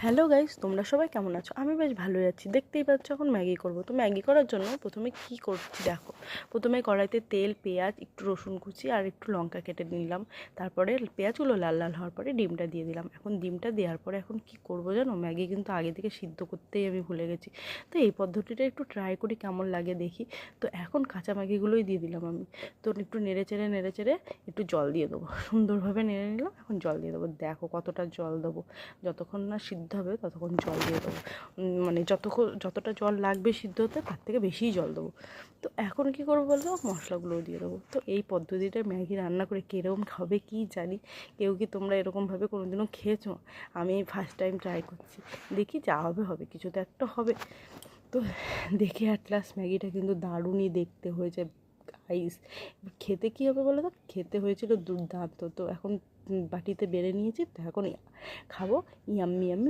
Hello guys, তোমরা সবাই কেমন আছো? আমি বেশ ভালোই আছি। দেখতেই পাচ্ছ এখন ম্যাগি করব। তো ম্যাগি করার জন্য প্রথমে কি করছি দেখো। প্রথমে কড়াইতে তেল, পেঁয়াজ, একটু রসুন কুচি আর একটু লঙ্কা কেটে নিলাম। তারপরে পেঁয়াজগুলো লাল লাল হওয়ার পরে ডিমটা দিয়ে দিলাম। এখন ডিমটা দেওয়ার পরে এখন কি করব জানো, ম্যাগি কিন্তু আগে থেকে সিদ্ধ করতেই আমি ভুলে গেছি। তো এই পদ্ধতিটা একটু ট্রাই করি কেমন লাগে দেখি। তো এখন কাঁচা ম্যাগিগুলোই দিয়ে দিলাম আমি। তো একটু নেড়ে চেড়ে একটু জল দিয়ে দেবো। সুন্দরভাবে নেড়ে নিলাম। এখন জল দিয়ে দেবো। দেখো কতটা জল দেবো। যতক্ষণ না সিদ্ধ হবে ততক্ষণ জল দিয়ে দেবো। মানে যতটা জল লাগবে সিদ্ধ হতে তার থেকে বেশিই জল দেবো। তো এখন কী করবো বলতো, মশলাগুলোও দিয়ে দেবো। তো এই পদ্ধতিটা ম্যাগি রান্না করে কীরকম খাবে কী জানি। কেউ কি তোমরা এরকমভাবে কোনোদিনও খেয়েছো? আমি ফার্স্ট টাইম ট্রাই করছি। দেখি যা হবে হবে, কিছু তো একটা হবে। তো দেখে অ্যাট লাস্ট ম্যাগিটা কিন্তু দারুণই দেখতে হয়েছে গাইস। খেতে কী হবে বলো তো, খেতে হয়েছিল দুর্দান্ত। তো এখন বাটিতে বেড়ে নিয়েছি, তো এখন খাবো। Yummy yummy